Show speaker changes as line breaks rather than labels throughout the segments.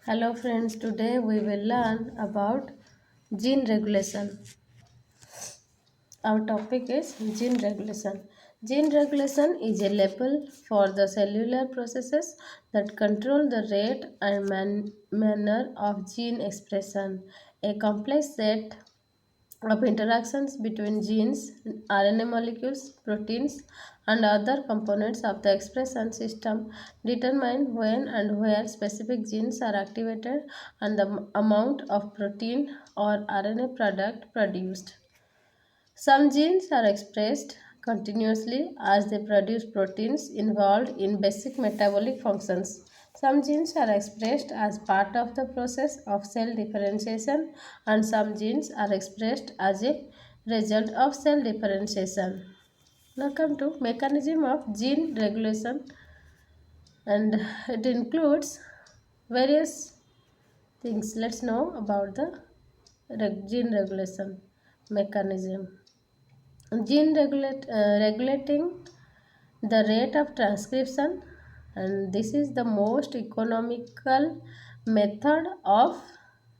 Hello friends, today we will learn about gene regulation. Our topic is gene regulation. Gene regulation is a label for the cellular processes that control the rate and manner of gene expression. A complex set of interactions between genes, RNA molecules, proteins, and other components of the expression system determine when and where specific genes are activated and the amount of protein or RNA product produced. Some genes are expressed continuously as they produce proteins involved in basic metabolic functions. Some genes are expressed as part of the process of cell differentiation, and some genes are expressed as a result of cell differentiation. Now come to mechanism of gene regulation, and it includes various things. Let's know about the gene regulation mechanism. Regulating the rate of transcription, and this is the most economical method of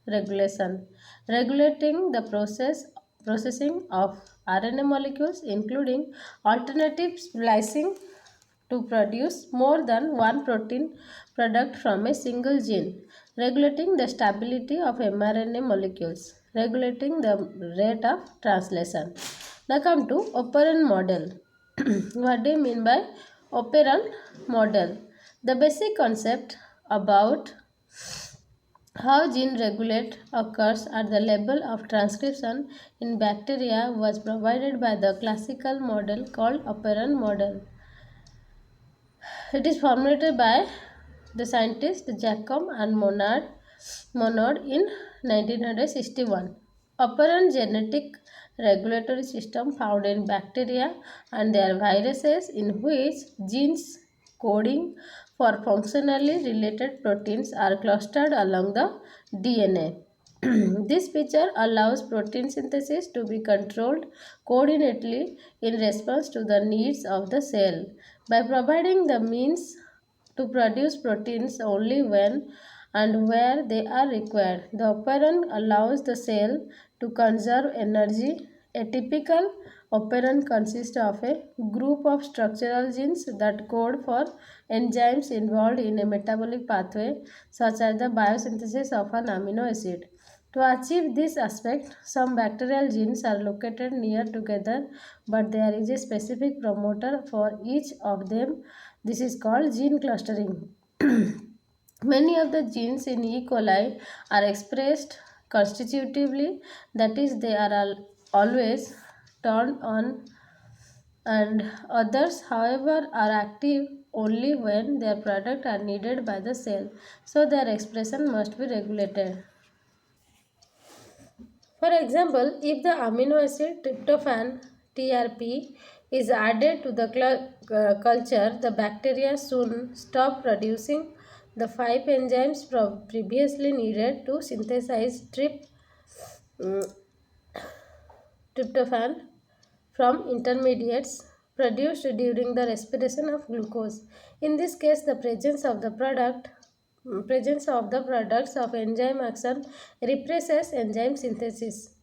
regulation. Regulating the processing of RNA molecules, including alternative splicing to produce more than one protein product from a single gene, regulating the stability of mRNA molecules, regulating the rate of translation. Now come to operand model. What do you mean by operand model? The basic concept about how gene regulate occurs at the level of transcription in bacteria was provided by the classical model called operand model. It is formulated by the scientists Jacob and Monod in 1961. Operant genetic regulatory system found in bacteria and their viruses in which genes coding for functionally related proteins are clustered along the DNA. This feature allows protein synthesis to be controlled coordinately in response to the needs of the cell. By providing the means to produce proteins only when and where they are required, the operand allows the cell to conserve energy. A typical operand consists of a group of structural genes that code for enzymes involved in a metabolic pathway, such as the biosynthesis of an amino acid. To achieve this aspect, some bacterial genes are located near together, but there is a specific promoter for each of them. This is called gene clustering. Many of the genes in E. coli are expressed constitutively, that is, they are always turned on, and others, however, are active only when their products are needed by the cell, so their expression must be regulated. For example, if the amino acid tryptophan (TRP) is added to the culture, the bacteria soon stop producing the five enzymes previously needed to synthesize mm, tryptophan from intermediates produced during the respiration of glucose. In this case, the presence of the products of enzyme action represses enzyme synthesis.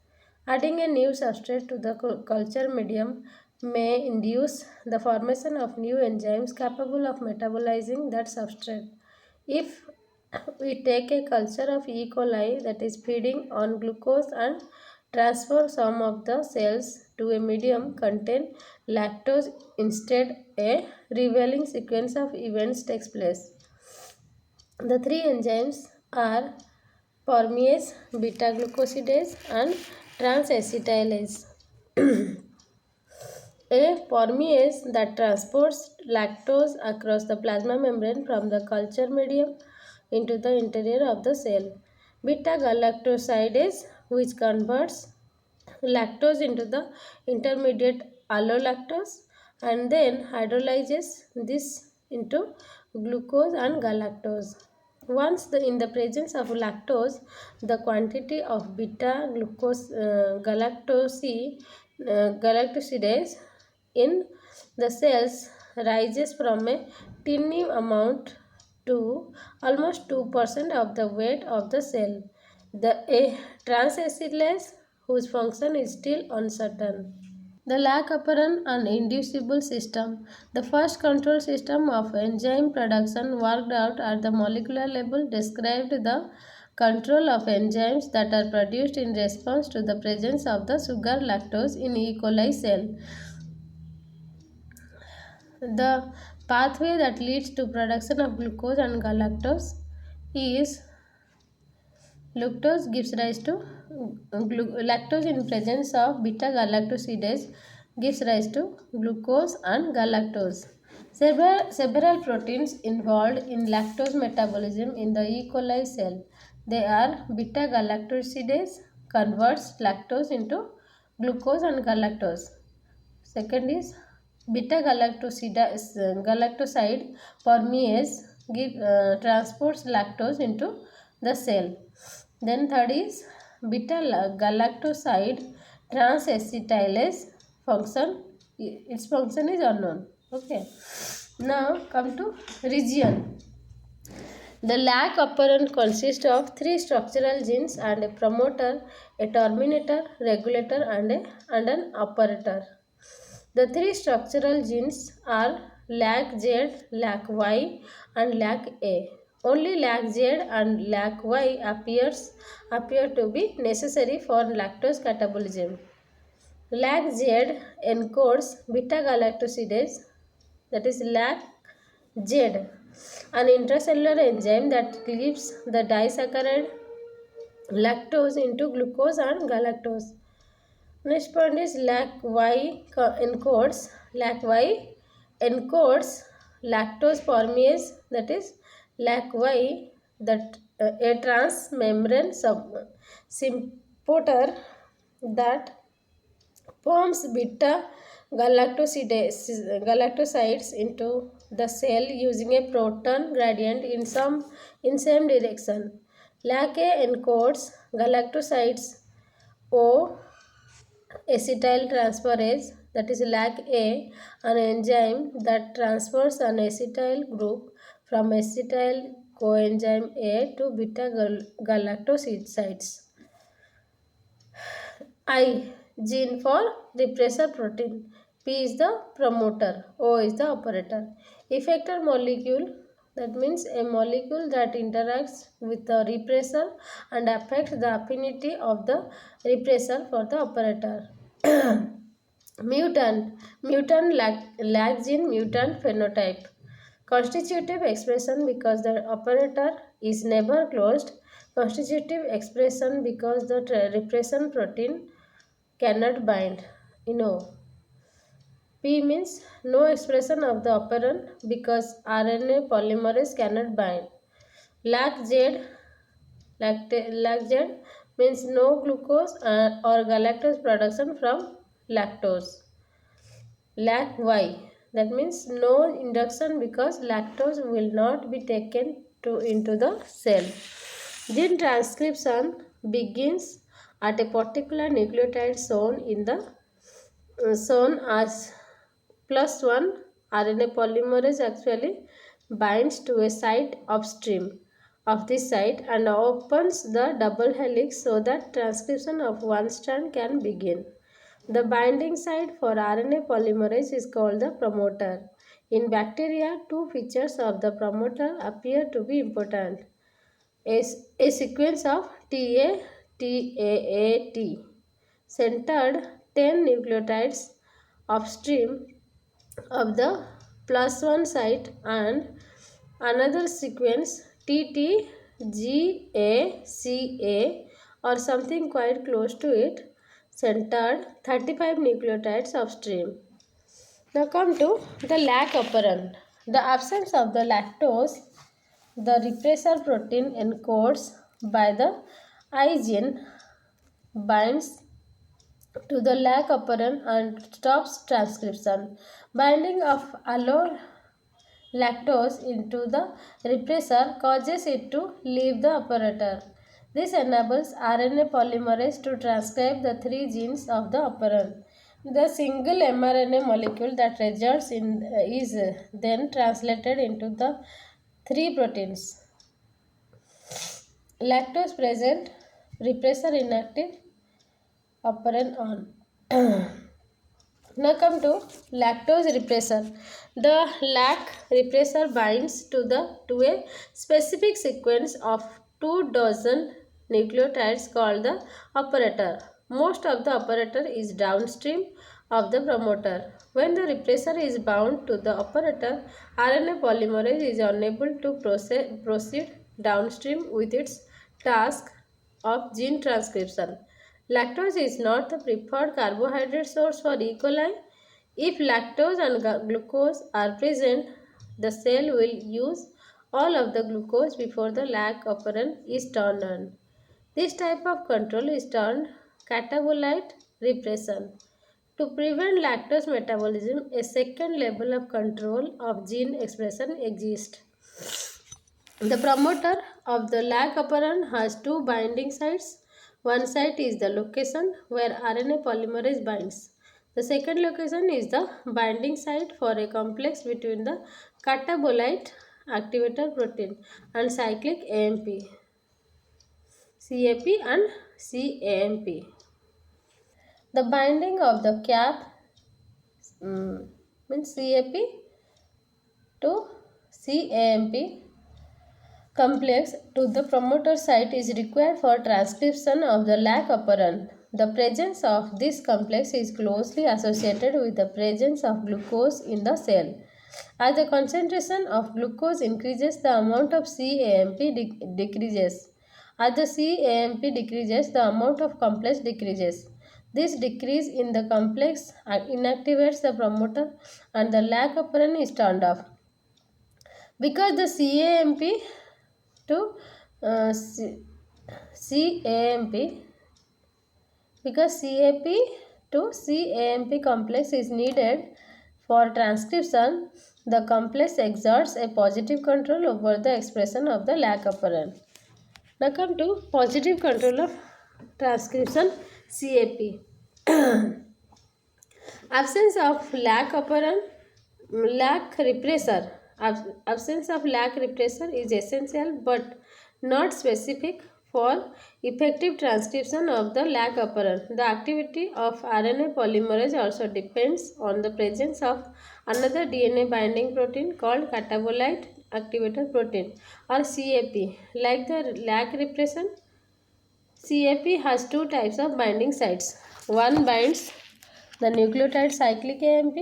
Adding a new substrate to the culture medium may induce the formation of new enzymes capable of metabolizing that substrate. If we take a culture of E. coli that is feeding on glucose and transfer some of the cells to a medium contain lactose instead, a revealing sequence of events takes place. The three enzymes are formase, beta glucosidase, and transacetylase. A formase that transports lactose across the plasma membrane from the culture medium into the interior of the cell. Beta galactosidase, which converts lactose into the intermediate allolactose and then hydrolyzes this into glucose and galactose. Once in the presence of lactose, the quantity of beta glucose galactosidase in the cells rises from a tiny amount to almost 2% of the weight of the cell. The transacetylase, whose function is still uncertain. The lac operon and inducible system. The first control system of enzyme production worked out at the molecular level described the control of enzymes that are produced in response to the presence of the sugar lactose in E. coli cell. The pathway that leads to production of glucose and galactose is lactose gives rise to lactose in presence of beta galactosidase gives rise to glucose and galactose. Several proteins involved in lactose metabolism in the E. coli cell. They are beta galactosidase converts lactose into glucose and galactose. Second is beta galactoside permease transports lactose into the cell. Then third is beta galactoside transacetylase function. Its function is unknown. Okay. Now come to region. The lac operon consists of three structural genes and a promoter, a terminator, regulator, and an operator. The three structural genes are LAC-Z, LAC-Y, and LAC-A. Only LAC-Z and LAC-Y appear to be necessary for lactose catabolism. LAC-Z encodes beta-galactosidase, that is LAC-Z, an intracellular enzyme that cleaves the disaccharide lactose into glucose and galactose. Next point is LAC-Y encodes lactose permease, that is LAC-Y, that a transmembrane supporter that forms beta galactosides into the cell using a proton gradient in same direction. LAC-A encodes galactosides O acetyl transferase, that is LAC-A, an enzyme that transfers an acetyl group from acetyl coenzyme A to beta galactosides. I, gene for repressor protein. P is the promoter. O is the operator. Effector molecule, that means a molecule that interacts with the repressor and affects the affinity of the repressor for the operator. Mutant lags in mutant phenotype. Constitutive expression because the operator is never closed. Constitutive expression because the repression protein cannot bind. P means no expression of the operon because RNA polymerase cannot bind. LAC-Z means no glucose or galactose production from lactose. LAC-Y, that means no induction because lactose will not be taken into the cell. Gene transcription begins at a particular nucleotide shown as +1. RNA polymerase actually binds to a site upstream of this site and opens the double helix so that transcription of one strand can begin. The binding site for RNA polymerase is called the promoter. In bacteria, two features of the promoter appear to be important. A sequence of TAAT centered 10 nucleotides upstream of the +1 site and another sequence TTGACA or something quite close to it centered 35 nucleotides upstream. Now come to the lac operon. The absence of the lactose, the repressor protein encodes by the I gene binds to the lac operon and stops transcription. Binding of allolactose into the repressor causes it to leave the operator. This enables RNA polymerase to transcribe the three genes of the operon. The single mRNA molecule that results in is then translated into the Three proteins. Lactose present, repressor inactive, operand on. Now come to lactose repressor. The lac repressor binds to a specific sequence of 2 dozen nucleotides called the operator. Most of the operator is downstream of the promoter. When the repressor is bound to the operator, RNA polymerase is unable to proceed downstream with its task of gene transcription. Lactose is not the preferred carbohydrate source for E. coli. If lactose and glucose are present, the cell will use all of the glucose before the lac operand is turned on. This type of control is termed catabolite repression. To prevent lactose metabolism, a second level of control of gene expression exists. The promoter of the lac operand has two binding sites. One site is the location where RNA polymerase binds. The second location is the binding site for a complex between the catabolite activator protein and cyclic AMP, CAP and CAMP. The binding of the cap means CAP to CAMP complex to the promoter site is required for transcription of the lac operand. The presence of this complex is closely associated with the presence of glucose in the cell. As the concentration of glucose increases, the amount of CAMP decreases. As the CAMP decreases, the amount of complex decreases. This decrease in the complex inactivates the promoter and the lac operand is turned off. Because the CAMP to CAMP because CAP to CAMP complex is needed for transcription, the complex exerts a positive control over the expression of the lac operand. Now come to positive control of transcription CAP. Absence of lac operand, lac repressor. Absence of lac repressor is essential but not specific for effective transcription of the lac operand. The activity of RNA polymerase also depends on the presence of another DNA binding protein called catabolite activator protein or CAP. Like the lac repression, CAP has two types of binding sites. One binds the nucleotide cyclic AMP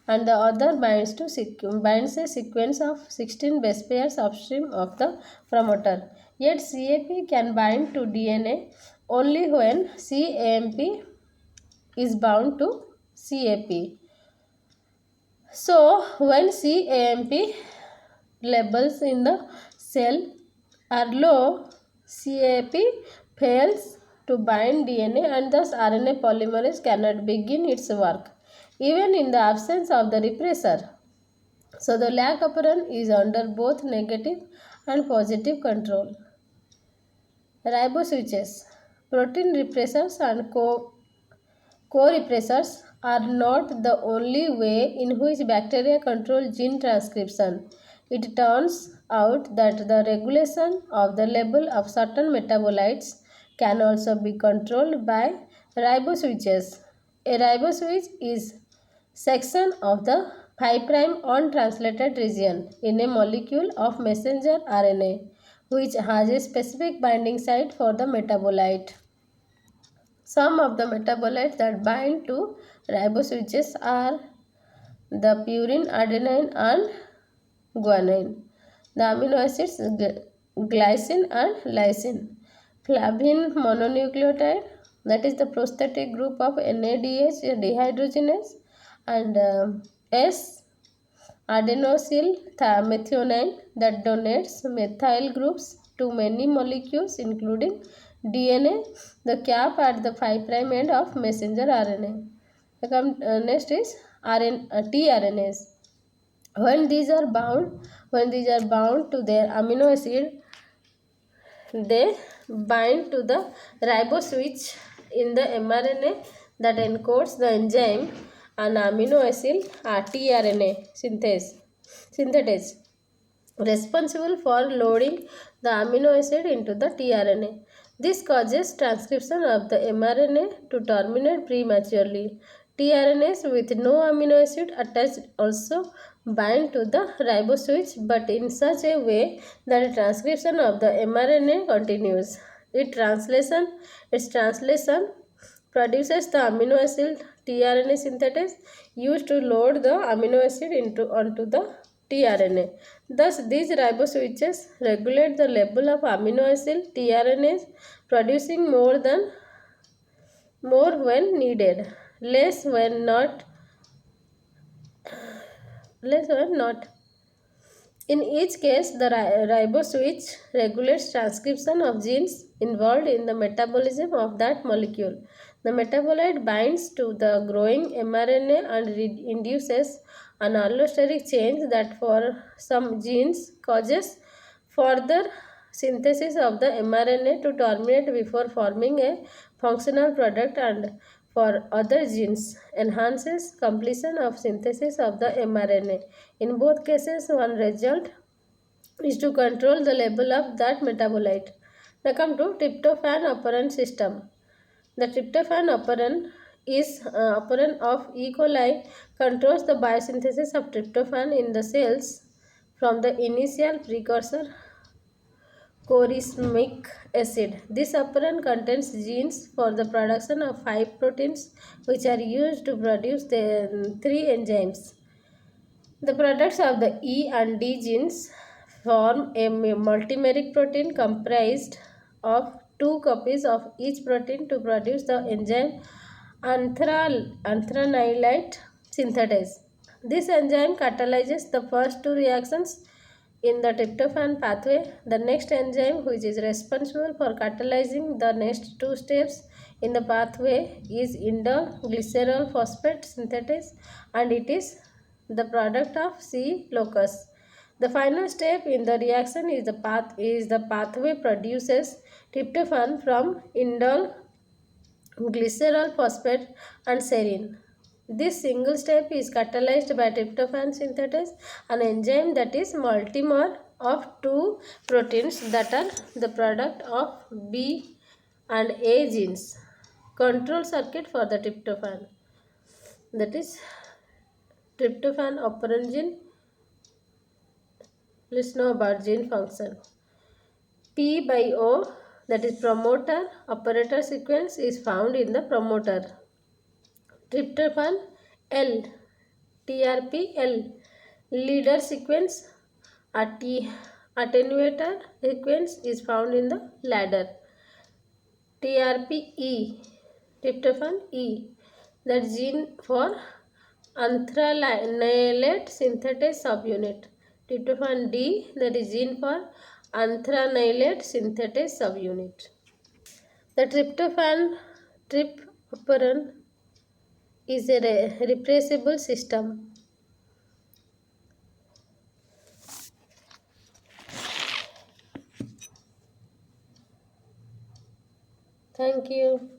and the other binds a sequence of 16 base pairs upstream of the promoter. Yet CAP can bind to DNA only when CAMP is bound to CAP. So when CAMP levels in the cell are low, CAP fails to bind DNA and thus RNA polymerase cannot begin its work, even in the absence of the repressor. So the lac operand is under both negative and positive control. Riboswitches, protein repressors and co-repressors are not the only way in which bacteria control gene transcription. It turns out that the regulation of the level of certain metabolites can also be controlled by riboswitches. A riboswitch is section of the 5' untranslated region in a molecule of messenger RNA which has a specific binding site for the metabolite. Some of the metabolites that bind to riboswitches are the purine, adenine and guanine. The amino acids glycine and lysine. Flavin mononucleotide, that is the prosthetic group of NADH dehydrogenase, and S adenosyl methionine that donates methyl groups to many molecules including DNA, the cap at the 5' end of messenger RNA. Next is tRNAs. When these are bound to their amino acid, they bind to the riboswitch in the mRNA that encodes the enzyme and amino acid tRNA synthase. responsible for loading the amino acid into the tRNA. This causes transcription of the mRNA to terminate prematurely. tRNAs with no amino acid attached also bind to the riboswitch, but in such a way that transcription of the mRNA continues. Its translation produces the amino acid tRNA synthetase used to load the amino acid onto the tRNA. Thus, these riboswitches regulate the level of amino acid tRNAs, producing more when needed, less when not. In each case, the riboswitch regulates transcription of genes involved in the metabolism of that molecule. The metabolite binds to the growing mRNA and induces an allosteric change that for some genes causes further synthesis of the mRNA to terminate before forming a functional product, and for other genes enhances completion of synthesis of the mRNA. In both cases, one result is to control the level of that metabolite. Now come to tryptophan operant system. The tryptophan operand of E. coli controls the biosynthesis of tryptophan in the cells from the initial precursor choristamic acid. This operand contains genes for the production of 5 proteins which are used to produce the 3 enzymes. The products of the E and D genes form a multimeric protein comprised of 2 copies of each protein to produce the enzyme anthranilite synthetase. This enzyme catalyzes the first 2 reactions in the tryptophan pathway. The next enzyme, which is responsible for catalyzing the next 2 steps in the pathway, is indole glycerol phosphate synthetase, and it is the product of C. locus. The final step in the reaction is the pathway produces tryptophan from indole glycerol phosphate and serine. This single step is catalyzed by tryptophan synthetase, an enzyme that is multimer of 2 proteins that are the product of B and A genes. Control circuit for the tryptophan, that is tryptophan operand gene. Let's know about gene function. P by O, that is promoter operator sequence, is found in the promoter. Tryptophan L, TRPL, leader sequence, attenuator sequence is found in the ladder. TRPE, tryptophan E, that gene for anthranilate synthetase subunit. Tryptophan D, that is gene for anthranilate synthetase subunit. The tryptophan trip operon is a repressible system. Thank you.